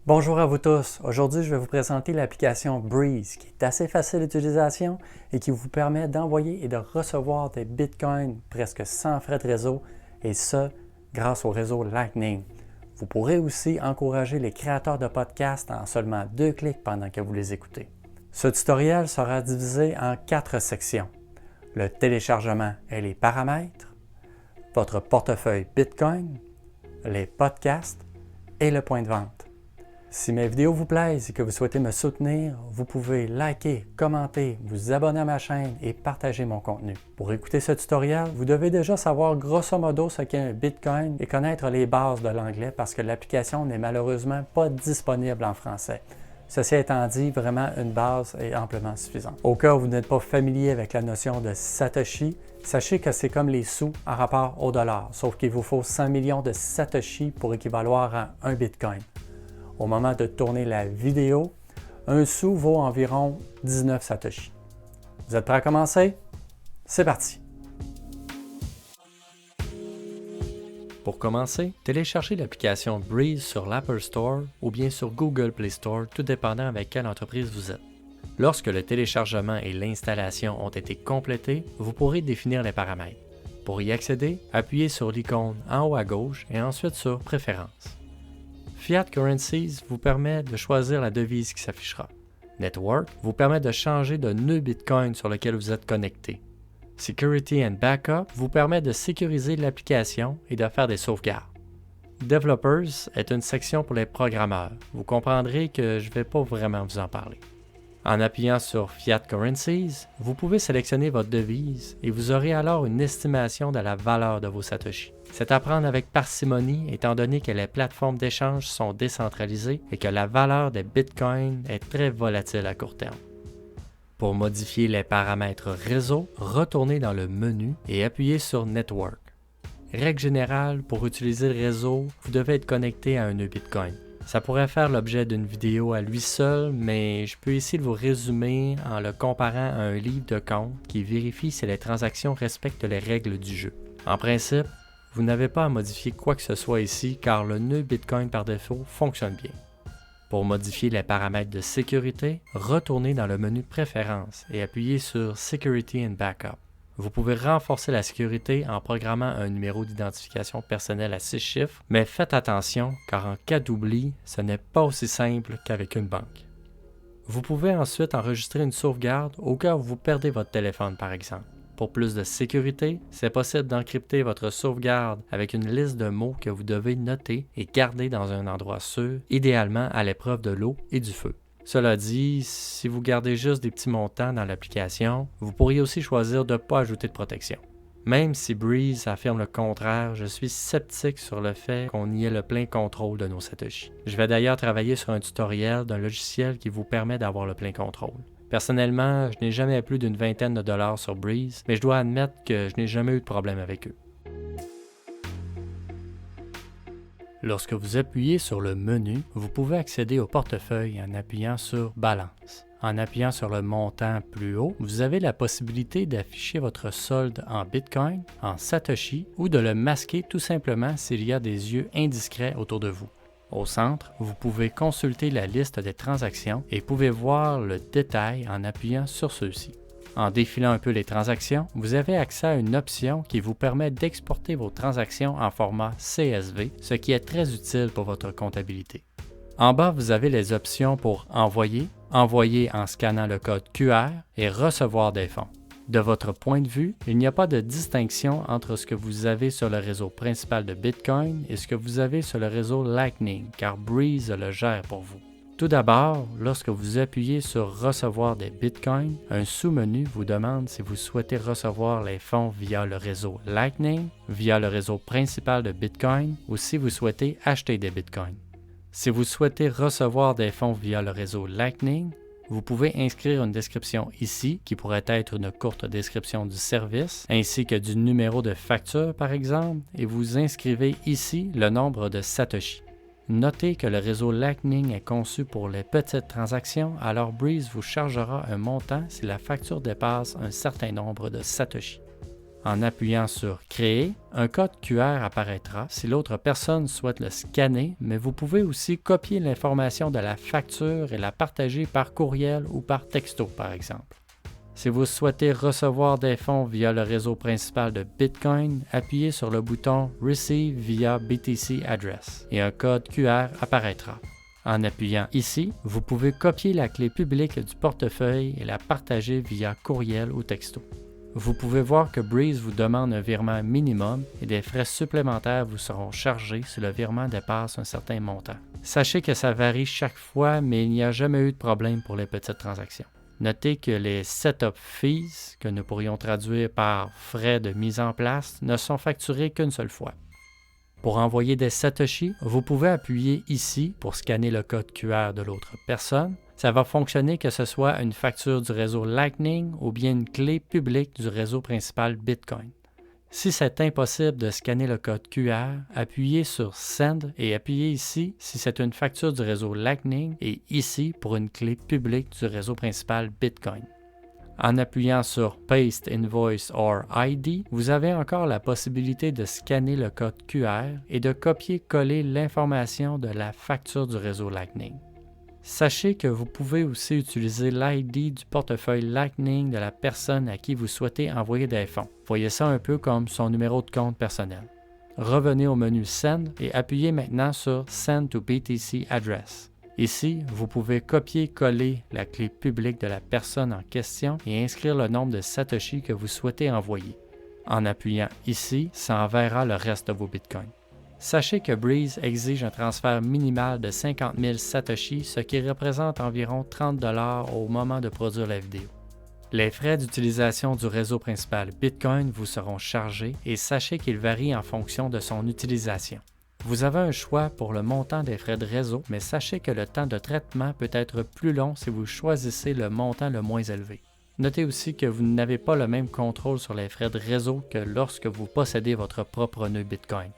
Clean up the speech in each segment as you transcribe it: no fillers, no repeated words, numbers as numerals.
Bonjour à vous tous. Aujourd'hui, je vais vous présenter l'application Breeze qui est assez facile d'utilisation et qui vous permet d'envoyer et de recevoir des bitcoins presque sans frais de réseau et ce, grâce au réseau Lightning. Vous pourrez aussi encourager les créateurs de podcasts en seulement 2 clics pendant que vous les écoutez. Ce tutoriel sera divisé en 4 sections. Le téléchargement et les paramètres, votre portefeuille Bitcoin, les podcasts et le point de vente. Si mes vidéos vous plaisent et que vous souhaitez me soutenir, vous pouvez liker, commenter, vous abonner à ma chaîne et partager mon contenu. Pour écouter ce tutoriel, vous devez déjà savoir grosso modo ce qu'est un Bitcoin et connaître les bases de l'anglais parce que l'application n'est malheureusement pas disponible en français. Ceci étant dit, vraiment une base est amplement suffisante. Au cas où vous n'êtes pas familier avec la notion de Satoshi, sachez que c'est comme les sous en rapport au dollar, sauf qu'il vous faut 100 millions de Satoshi pour équivaloir à un Bitcoin. Au moment de tourner la vidéo, un sou vaut environ 19 Satoshi. Vous êtes prêts à commencer? C'est parti! Pour commencer, téléchargez l'application Breeze sur l'Apple Store ou bien sur Google Play Store, tout dépendant avec quelle entreprise vous êtes. Lorsque le téléchargement et l'installation ont été complétés, vous pourrez définir les paramètres. Pour y accéder, appuyez sur l'icône en haut à gauche et ensuite sur Préférences. Fiat Currencies vous permet de choisir la devise qui s'affichera. Network vous permet de changer de nœud Bitcoin sur lequel vous êtes connecté. Security and Backup vous permet de sécuriser l'application et de faire des sauvegardes. Developers est une section pour les programmeurs. Vous comprendrez que je ne vais pas vraiment vous en parler. En appuyant sur Fiat Currencies, vous pouvez sélectionner votre devise et vous aurez alors une estimation de la valeur de vos Satoshi. C'est à prendre avec parcimonie étant donné que les plateformes d'échange sont décentralisées et que la valeur des bitcoins est très volatile à court terme. Pour modifier les paramètres réseau, retournez dans le menu et appuyez sur Network. Règle générale, pour utiliser le réseau, vous devez être connecté à un nœud Bitcoin. Ça pourrait faire l'objet d'une vidéo à lui seul, mais je peux ici vous résumer en le comparant à un livre de compte qui vérifie si les transactions respectent les règles du jeu. En principe, vous n'avez pas à modifier quoi que ce soit ici car le nœud Bitcoin par défaut fonctionne bien. Pour modifier les paramètres de sécurité, retournez dans le menu Préférences et appuyez sur Security and Backup. Vous pouvez renforcer la sécurité en programmant un numéro d'identification personnelle à 6 chiffres, mais faites attention car en cas d'oubli, ce n'est pas aussi simple qu'avec une banque. Vous pouvez ensuite enregistrer une sauvegarde au cas où vous perdez votre téléphone par exemple. Pour plus de sécurité, c'est possible d'encrypter votre sauvegarde avec une liste de mots que vous devez noter et garder dans un endroit sûr, idéalement à l'épreuve de l'eau et du feu. Cela dit, si vous gardez juste des petits montants dans l'application, vous pourriez aussi choisir de ne pas ajouter de protection. Même si Breeze affirme le contraire, je suis sceptique sur le fait qu'on y ait le plein contrôle de nos Satoshi. Je vais d'ailleurs travailler sur un tutoriel d'un logiciel qui vous permet d'avoir le plein contrôle. Personnellement, je n'ai jamais plus d'une vingtaine de dollars sur Breeze, mais je dois admettre que je n'ai jamais eu de problème avec eux. Lorsque vous appuyez sur le menu, vous pouvez accéder au portefeuille en appuyant sur Balance. En appuyant sur le montant plus haut, vous avez la possibilité d'afficher votre solde en Bitcoin, en Satoshi ou de le masquer tout simplement s'il y a des yeux indiscrets autour de vous. Au centre, vous pouvez consulter la liste des transactions et pouvez voir le détail en appuyant sur ceux-ci. En défilant un peu les transactions, vous avez accès à une option qui vous permet d'exporter vos transactions en format CSV, ce qui est très utile pour votre comptabilité. En bas, vous avez les options pour envoyer en scannant le code QR et recevoir des fonds. De votre point de vue, il n'y a pas de distinction entre ce que vous avez sur le réseau principal de Bitcoin et ce que vous avez sur le réseau Lightning, car Breeze le gère pour vous. Tout d'abord, lorsque vous appuyez sur « Recevoir des Bitcoins », un sous-menu vous demande si vous souhaitez recevoir les fonds via le réseau Lightning, via le réseau principal de Bitcoin ou si vous souhaitez acheter des Bitcoins. Si vous souhaitez recevoir des fonds via le réseau Lightning, vous pouvez inscrire une description ici, qui pourrait être une courte description du service, ainsi que du numéro de facture par exemple, et vous inscrivez ici le nombre de Satoshi. Notez que le réseau Lightning est conçu pour les petites transactions, alors Breeze vous chargera un montant si la facture dépasse un certain nombre de Satoshi. En appuyant sur « Créer », un code QR apparaîtra si l'autre personne souhaite le scanner, mais vous pouvez aussi copier l'information de la facture et la partager par courriel ou par texto, par exemple. Si vous souhaitez recevoir des fonds via le réseau principal de Bitcoin, appuyez sur le bouton « Receive via BTC Address » et un code QR apparaîtra. En appuyant ici, vous pouvez copier la clé publique du portefeuille et la partager via courriel ou texto. Vous pouvez voir que Breeze vous demande un virement minimum et des frais supplémentaires vous seront chargés si le virement dépasse un certain montant. Sachez que ça varie chaque fois, mais il n'y a jamais eu de problème pour les petites transactions. Notez que les Setup Fees, que nous pourrions traduire par frais de mise en place, ne sont facturés qu'une seule fois. Pour envoyer des Satoshi, vous pouvez appuyer ici pour scanner le code QR de l'autre personne. Ça va fonctionner que ce soit une facture du réseau Lightning ou bien une clé publique du réseau principal Bitcoin. Si c'est impossible de scanner le code QR, appuyez sur Send et appuyez ici si c'est une facture du réseau Lightning et ici pour une clé publique du réseau principal Bitcoin. En appuyant sur Paste Invoice or ID, vous avez encore la possibilité de scanner le code QR et de copier-coller l'information de la facture du réseau Lightning. Sachez que vous pouvez aussi utiliser l'ID du portefeuille Lightning de la personne à qui vous souhaitez envoyer des fonds. Voyez ça un peu comme son numéro de compte personnel. Revenez au menu Send et appuyez maintenant sur Send to BTC Address. Ici, vous pouvez copier-coller la clé publique de la personne en question et inscrire le nombre de Satoshi que vous souhaitez envoyer. En appuyant ici, ça enverra le reste de vos bitcoins. Sachez que Breeze exige un transfert minimal de 50 000 Satoshi, ce qui représente environ 30 $ au moment de produire la vidéo. Les frais d'utilisation du réseau principal Bitcoin vous seront chargés et sachez qu'ils varient en fonction de son utilisation. Vous avez un choix pour le montant des frais de réseau, mais sachez que le temps de traitement peut être plus long si vous choisissez le montant le moins élevé. Notez aussi que vous n'avez pas le même contrôle sur les frais de réseau que lorsque vous possédez votre propre nœud Bitcoin.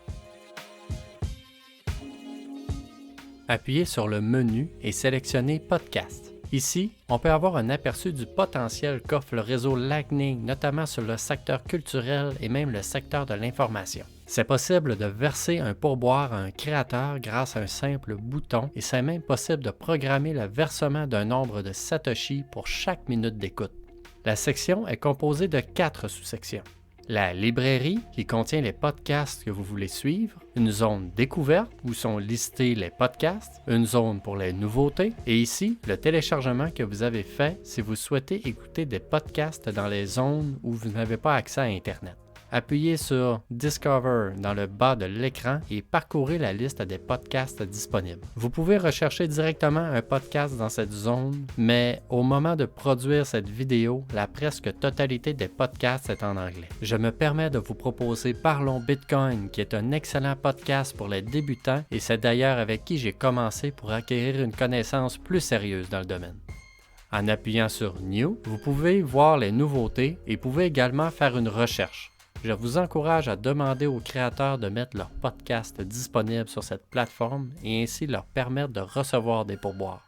Appuyez sur le menu et sélectionnez Podcast. Ici, on peut avoir un aperçu du potentiel qu'offre le réseau Lightning, notamment sur le secteur culturel et même le secteur de l'information. C'est possible de verser un pourboire à un créateur grâce à un simple bouton et c'est même possible de programmer le versement d'un nombre de Satoshi pour chaque minute d'écoute. La section est composée de 4 sous-sections. La librairie, qui contient les podcasts que vous voulez suivre, une zone découverte où sont listés les podcasts, une zone pour les nouveautés, et ici, le téléchargement que vous avez fait si vous souhaitez écouter des podcasts dans les zones où vous n'avez pas accès à Internet. Appuyez sur Discover dans le bas de l'écran et parcourez la liste des podcasts disponibles. Vous pouvez rechercher directement un podcast dans cette zone, mais au moment de produire cette vidéo, la presque totalité des podcasts est en anglais. Je me permets de vous proposer Parlons Bitcoin, qui est un excellent podcast pour les débutants et c'est d'ailleurs avec qui j'ai commencé pour acquérir une connaissance plus sérieuse dans le domaine. En appuyant sur New, vous pouvez voir les nouveautés et pouvez également faire une recherche. Je vous encourage à demander aux créateurs de mettre leur podcast disponible sur cette plateforme et ainsi leur permettre de recevoir des pourboires.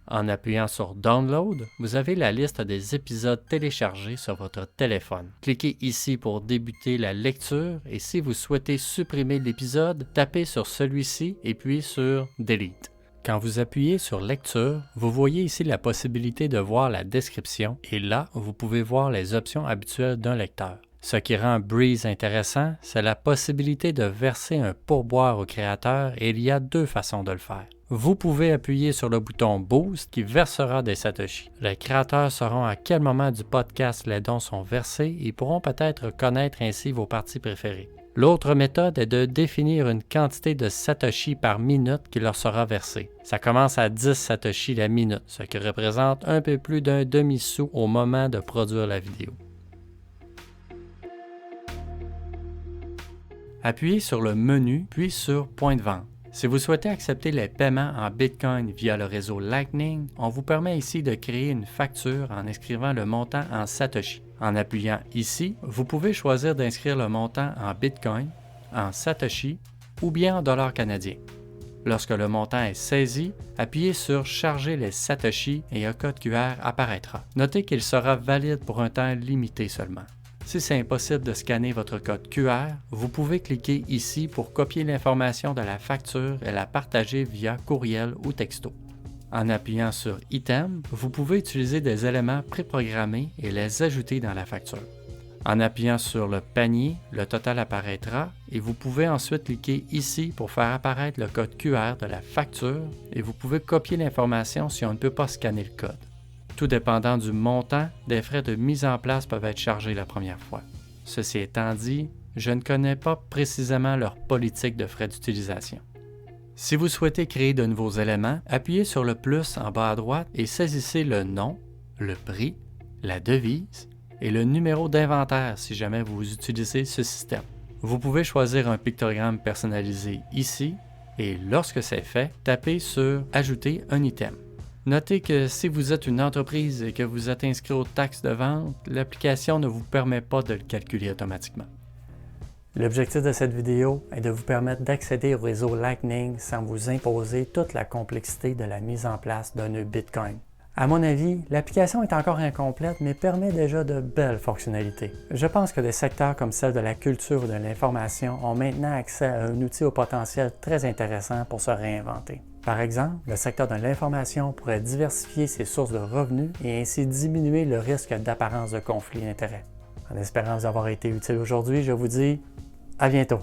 En appuyant sur Download, vous avez la liste des épisodes téléchargés sur votre téléphone. Cliquez ici pour débuter la lecture et si vous souhaitez supprimer l'épisode, tapez sur celui-ci et puis sur Delete. Quand vous appuyez sur Lecture, vous voyez ici la possibilité de voir la description et là, vous pouvez voir les options habituelles d'un lecteur. Ce qui rend Breeze intéressant, c'est la possibilité de verser un pourboire au créateur et il y a 2 façons de le faire. Vous pouvez appuyer sur le bouton Boost qui versera des Satoshi. Les créateurs sauront à quel moment du podcast les dons sont versés et pourront peut-être connaître ainsi vos parties préférées. L'autre méthode est de définir une quantité de Satoshi par minute qui leur sera versée. Ça commence à 10 Satoshi la minute, ce qui représente un peu plus d'un demi-sou au moment de produire la vidéo. Appuyez sur le menu puis sur Point de vente. Si vous souhaitez accepter les paiements en Bitcoin via le réseau Lightning, on vous permet ici de créer une facture en inscrivant le montant en Satoshi. En appuyant ici, vous pouvez choisir d'inscrire le montant en Bitcoin, en Satoshi ou bien en dollars canadiens. Lorsque le montant est saisi, appuyez sur Charger les Satoshi et un code QR apparaîtra. Notez qu'il sera valide pour un temps limité seulement. Si c'est impossible de scanner votre code QR, vous pouvez cliquer ici pour copier l'information de la facture et la partager via courriel ou texto. En appuyant sur « Item », vous pouvez utiliser des éléments préprogrammés et les ajouter dans la facture. En appuyant sur le panier, le total apparaîtra et vous pouvez ensuite cliquer ici pour faire apparaître le code QR de la facture et vous pouvez copier l'information si on ne peut pas scanner le code. Tout dépendant du montant, des frais de mise en place peuvent être chargés la première fois. Ceci étant dit, je ne connais pas précisément leur politique de frais d'utilisation. Si vous souhaitez créer de nouveaux éléments, appuyez sur le plus en bas à droite et saisissez le nom, le prix, la devise et le numéro d'inventaire si jamais vous utilisez ce système. Vous pouvez choisir un pictogramme personnalisé ici et lorsque c'est fait, tapez sur « Ajouter un item ». Notez que si vous êtes une entreprise et que vous êtes inscrit aux taxes de vente, l'application ne vous permet pas de le calculer automatiquement. L'objectif de cette vidéo est de vous permettre d'accéder au réseau Lightning sans vous imposer toute la complexité de la mise en place d'un nœud Bitcoin. À mon avis, l'application est encore incomplète mais permet déjà de belles fonctionnalités. Je pense que des secteurs comme celle de la culture ou de l'information ont maintenant accès à un outil au potentiel très intéressant pour se réinventer. Par exemple, le secteur de l'information pourrait diversifier ses sources de revenus et ainsi diminuer le risque d'apparence de conflit d'intérêts. En espérant vous avoir été utile aujourd'hui, je vous dis à bientôt!